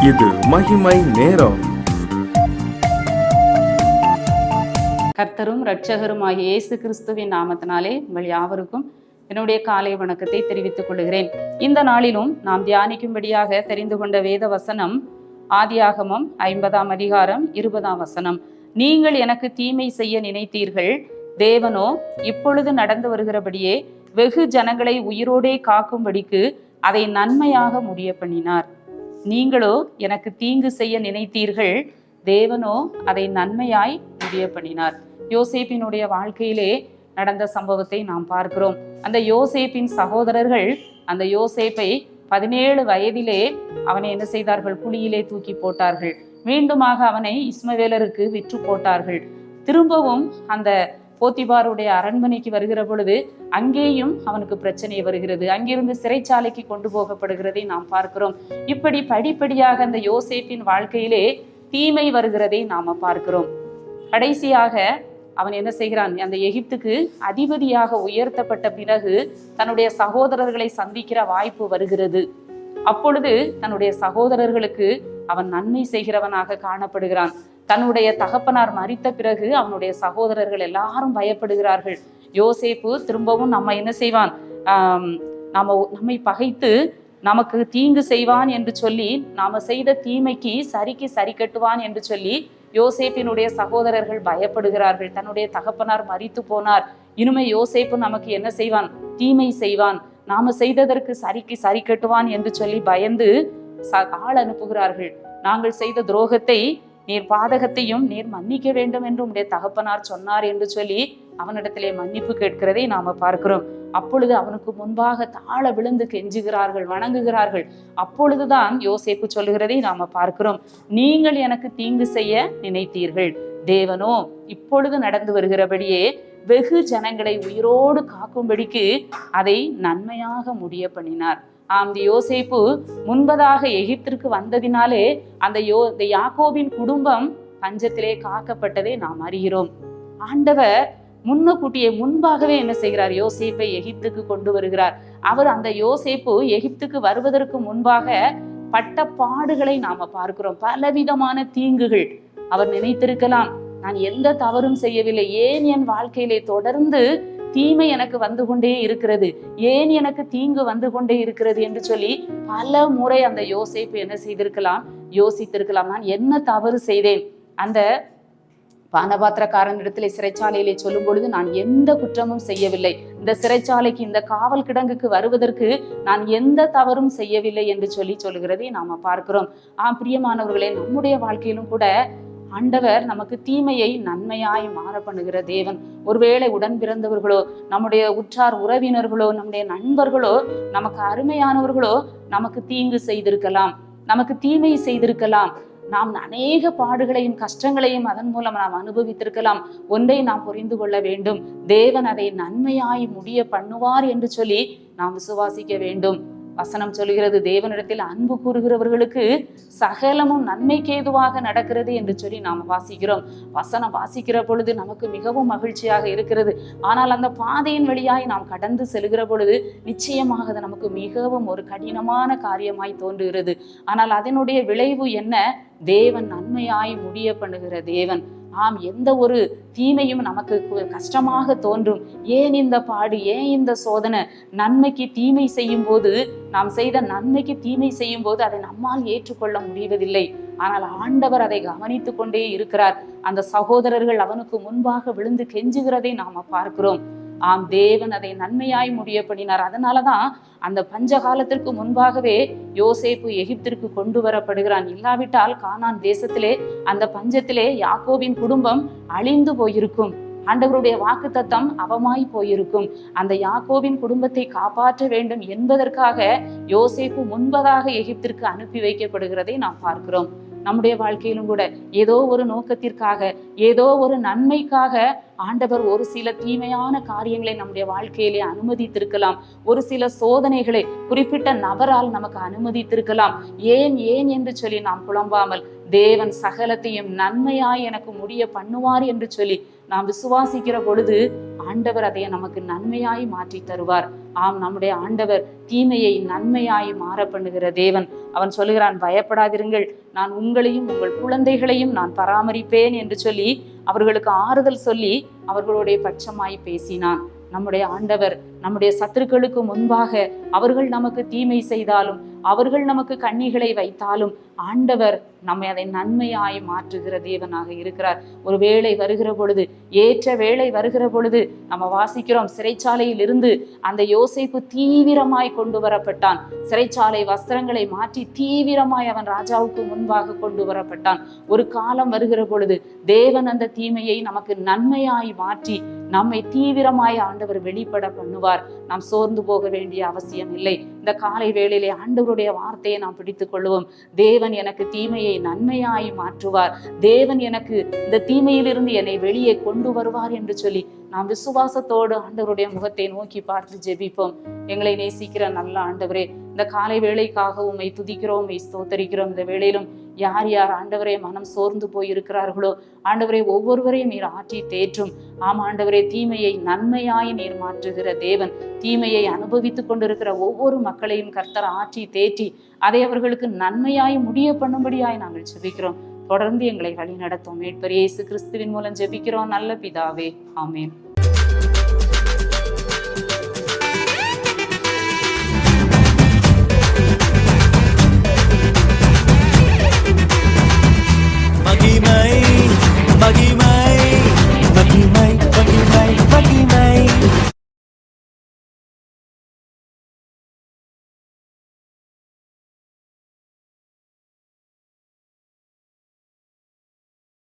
இது மகிமை நேரம். கர்த்தரும் இரட்சகருமாகிய இயேசு கிறிஸ்துவின் நாமத்தினாலே உங்கள் யாவருக்கும் என்னுடைய காலை வணக்கத்தை தெரிவித்துக் கொள்கிறேன். இந்த நாளிலும் நாம் தியானிக்கும்படியாக தெரிந்து கொண்ட வேத வசனம் ஆதியாகமம் 50ஆம் அதிகாரம் 20ஆம் வசனம். நீங்கள் எனக்கு தீமை செய்ய நினைத்தீர்கள், தேவனோ இப்பொழுது நடந்து வருகிறபடியே வெகு ஜனங்களை உயிரோடே காக்கும்படிக்கு அதை நன்மையாக முடிய பண்ணினார். நீங்களோ எனக்கு தீங்கு செய்ய நினைத்தீர்கள், தேவனோ அதை நன்மையாய் முடிய பண்ணினார். யோசேப்பினுடைய வாழ்க்கையிலே நடந்த சம்பவத்தை நாம் பார்க்கிறோம். அந்த யோசேப்பின் சகோதரர்கள் அந்த யோசேப்பை 17 வயதிலே அவனை என்ன செய்தார்கள்? குழியிலே தூக்கி போட்டார்கள். மீண்டுமாக அவனை இஸ்மவேலருக்கு விற்று போட்டார்கள். திரும்பவும் அந்த போத்திபாருடைய அரண்மனைக்கு வருகிற பொழுது அங்கேயும் அவனுக்கு பிரச்சனை வருகிறது. அங்கிருந்து சிறைச்சாலைக்கு கொண்டு போகப்படுகிறதை நாம் பார்க்கிறோம். இப்படி படிப்படியாக அந்த யோசேப்பின் வாழ்க்கையிலே தீமை வருகிறதை நாம பார்க்கிறோம். கடைசியாக அவன் என்ன செய்கிறான்? அந்த எகிப்துக்கு அதிபதியாக உயர்த்தப்பட்ட பிறகு தன்னுடைய சகோதரர்களை சந்திக்கிற வாய்ப்பு வருகிறது. அப்பொழுது தன்னுடைய சகோதரர்களுக்கு அவன் நன்மை செய்கிறவனாக காணப்படுகிறான். தன்னுடைய தகப்பனார் மரித்த பிறகு அவனுடைய சகோதரர்கள் எல்லாரும் பயப்படுகிறார்கள். யோசேப்பு திரும்பவும் நம்ம என்ன செய்வான்? நம்மை பகைத்து நமக்கு தீங்கு செய்வான் என்று சொல்லி, நாம செய்த தீமைக்கு சரிக்கு சரி கட்டுவான் என்று சொல்லி யோசேப்பினுடைய சகோதரர்கள் பயப்படுகிறார்கள். தன்னுடைய தகப்பனார் மரித்து போனார், இனிமே யோசேப்பு நமக்கு என்ன செய்வான்? தீமை செய்வான், நாம செய்ததற்கு சரிக்கு சரி கட்டுவான் என்று சொல்லி பயந்து ஆள் அனுப்புகிறார்கள். நாங்கள் செய்த துரோகத்தை நீர், பாதகத்தையும் நீர் மன்னிக்க வேண்டும் என்று உடைய தகப்பனார் சொன்னார் என்று சொல்லி அவனிடத்திலே மன்னிப்பு கேட்கிறதை நாம பார்க்கிறோம். அப்பொழுது அவனுக்கு முன்பாக தாழ விழுந்து கெஞ்சுகிறார்கள், வணங்குகிறார்கள். அப்பொழுதுதான் யோசேப்பு சொல்லுகிறதை நாம பார்க்கிறோம். நீங்கள் எனக்கு தீங்கு செய்ய நினைத்தீர்கள், தேவனோ இப்பொழுது நடந்து வருகிறபடியே வெகு ஜனங்களை உயிரோடு காக்கும்படிக்கு அதை நன்மையாக முடிய பண்ணினார். அந்த யோசேப்பு முன்பதாக எகிப்திற்கு வந்ததினாலே அந்த யாக்கோபின் குடும்பம் பஞ்சத்திலே காக்கப்பட்டதை நாம் அறிகிறோம். ஆண்டவர் முன்பாகவே என்ன செய்கிறார்? யோசேப்பை எகிப்துக்கு கொண்டு வருகிறார். அவர் அந்த யோசேப்பு எகிப்துக்கு வருவதற்கு முன்பாக பட்ட பாடுகளை நாம பார்க்கிறோம். பலவிதமான தீங்குகள். அவர் நினைத்திருக்கலாம், நான் எந்த தவறும் செய்யவில்லை, ஏன் என் வாழ்க்கையிலே தொடர்ந்து தீமை எனக்கு வந்து கொண்டே இருக்கிறது, ஏன் எனக்கு தீங்கு வந்து கொண்டே இருக்கிறது என்று சொல்லி பல முறை அந்த யோசேப்பு என்ன செய்திருக்கலாம்? யோசித்திருக்கலாம், நான் என்ன தவறு செய்தேன்? அந்த பானபாத்திரக்காரனிடத்திலே சிறைச்சாலையிலே சொல்லும் பொழுது, நான் எந்த குற்றமும் செய்யவில்லை, இந்த சிறைச்சாலைக்கு இந்த காவல் கிடங்குக்கு வருவதற்கு நான் எந்த தவறும் செய்யவில்லை என்று சொல்லி சொல்லுகிறதை நாம பார்க்கிறோம். பிரியமானவர்களே, நம்முடைய வாழ்க்கையிலும் கூட ஆண்டவர் நமக்கு தீமையை நன்மையாய் மாற பண்ணுகிற தேவன். ஒருவேளை உடன் பிறந்தவர்களோ, நம்முடைய உற்றார் உறவினர்களோ, நம்முடைய நண்பர்களோ, நமக்கு அருமையானவர்களோ நமக்கு தீங்கு செய்திருக்கலாம், நமக்கு தீமை செய்திருக்கலாம். நாம் அநேக பாடுகளையும் கஷ்டங்களையும் அதன் மூலம் நாம் அனுபவித்திருக்கலாம். ஒன்றை நாம் புரிந்து கொள்ள வேண்டும், தேவன் அதை நன்மையாய் முடிய பண்ணுவார் என்று சொல்லி நாம் விசுவாசிக்க வேண்டும். வசனம் சொல்கிறது, தேவனிடத்தில் அன்பு கூறுகிறவர்களுக்கு சகலமும் நன்மைக்கு ஏதுவாக நடக்கிறது என்று சொல்லி நாம் வாசிக்கிறோம். வசனம் வாசிக்கிற பொழுது நமக்கு மிகவும் மகிழ்ச்சியாக இருக்கிறது. ஆனால் அந்த பாதையின் வழியாய் நாம் கடந்து செல்கிற பொழுது நிச்சயமாக அது நமக்கு மிகவும் ஒரு கடினமான காரியமாய் தோன்றுகிறது. ஆனால் அதனுடைய விளைவு என்ன? தேவன் நன்மையாய் முடிய பண்ணுகிற தேவன். எந்த ஒரு தீமையும் நமக்கு கஷ்டமாக தோன்றும். ஏன் இந்த பாடு, ஏன் இந்த சோதனை? நன்மைக்கு தீமை செய்யும் போது, நாம் செய்த நன்மைக்கு தீமை செய்யும் போது அதை நம்மால் ஏற்றுக்கொள்ள முடிவதில்லை. ஆனால் ஆண்டவர் அதை கவனித்து கொண்டே இருக்கிறார். அந்த சகோதரர்கள் அவனுக்கு முன்பாக விழுந்து கெஞ்சுகிறதை நாம பார்க்கிறோம். தேவன் அதை நன்மையாய் முடிய பண்ணினார். அதனாலதான் அந்த பஞ்ச காலத்திற்கு முன்பாகவே யோசேப்பு எகிப்திற்கு கொண்டு வரப்படுகிறான். இல்லாவிட்டால் கானான் தேசத்திலே அந்த பஞ்சத்திலே யாக்கோபின் குடும்பம் அழிந்து போயிருக்கும். ஆண்டவருடைய வாக்குத்தத்தம் அவமாய் போயிருக்கும். அந்த யாக்கோபின் குடும்பத்தை காப்பாற்ற வேண்டும் என்பதற்காக யோசேப்பு முன்பதாக எகிப்திற்கு அனுப்பி வைக்கப்படுகிறதை நாம் பார்க்கிறோம். நம்முடைய வாழ்க்கையிலும் கூட ஏதோ ஒரு நோக்கத்திற்காக, ஏதோ ஒரு நன்மைக்காக ஆண்டவர் ஒரு சில தீமையான காரியங்களை நம்முடைய வாழ்க்கையிலே அனுமதித்திருக்கலாம். ஒரு சில சோதனைகளை குறிப்பிட்ட நபரால் நமக்கு அனுமதித்திருக்கலாம். ஏன் என்று சொல்லி நாம் புலம்பாமல், தேவன் சகலத்தையும் நன்மையாய் எனக்கு முடிய பண்ணுவார் என்று சொல்லி நாம் விசுவாசிக்கிற பொழுது ஆண்டவர் அதை நமக்கு நன்மையாய் மாற்றி தருவார். ஆம், நம்முடைய ஆண்டவர் தீமையை நன்மையாய் மாற பண்ணுகிற தேவன். அவன் சொல்லுகிறான், பயப்படாதிருங்கள், நான் உங்களையும் உங்கள் குழந்தைகளையும் நான் பராமரிப்பேன் என்று சொல்லி அவர்களுக்கு ஆறுதல் சொல்லி அவர்களுடைய பட்சமாய் பேசினான். நம்முடைய ஆண்டவர் நம்முடைய சத்துருக்களுக்கு முன்பாக அவர்கள் நமக்கு தீமை செய்தாலும், அவர்கள் நமக்கு கண்ணிகளை வைத்தாலும், ஆண்டவர் நம்மை அதை நன்மையாய் மாற்றுகிற தேவனாக இருக்கிறார். ஒரு வேளை வருகிற பொழுது, ஏற்ற வேளை வருகிற பொழுது, நம்ம வாசிக்கிறோம், சிறைச்சாலையில் இருந்து அந்த யோசேப்பு தீவிரமாய் கொண்டு வரப்பட்டான். சிறைச்சாலை வஸ்திரங்களை மாற்றி தீவிரமாய் அவன் ராஜாவுக்கு முன்பாக கொண்டு வரப்பட்டான். ஒரு காலம் வருகிற பொழுது தேவன் அந்த தீமையை நமக்கு நன்மையாய் மாற்றி நம்மை தீவிரமாய் ஆண்டவர் வெளிப்பட பண்ணுவார். நாம் சோர்ந்து போக வேண்டிய அவசியம் இல்லை. இந்த காலை வேளையிலே ஆண்டவருடைய வார்த்தையை நாம் பிடித்துக் கொள்வோம். தேவன் எனக்கு தீமையை நன்மையாய் மாற்றுவார், தேவன் எனக்கு இந்த தீமையிலிருந்து என்னை வெளியே கொண்டு வருவார் என்று சொல்லி நாம் விசுவாசத்தோடு ஆண்டவருடைய முகத்தை நோக்கி பார்த்து ஜெபிப்போம். எங்களை நேசிக்கிற நல்ல ஆண்டவரே, இந்த காலை வேளைக்காக உம்மை துதிக்கிறோம், உம்மை ஸ்தோத்தரிக்கிறோம். இந்த வேளையிலும் யார் யார் ஆண்டவரே மனம் சோர்ந்து போயிருக்கிறார்களோ, ஆண்டவரே ஒவ்வொருவரையும் நீர் ஆற்றி தேற்றும். ஆம் ஆண்டவரே, தீமையை நன்மையாய் நீர் மாற்றுகிற தேவன். தீமையை அனுபவித்துக் கொண்டிருக்கிற ஒவ்வொரு மக்களையும் கர்த்தர் ஆற்றி தேற்றி அதை அவர்களுக்கு நன்மையாய் முடிய பண்ணும்படியாய் நாங்கள் ஜெபிக்கிறோம். தொடர்ந்து எங்களை வழி நடத்தும் மீட்பர் இயேசு கிறிஸ்துவின் மூலம் ஜெபிக்கிறோம் நல்ல பிதாவே, ஆமென். மகிமை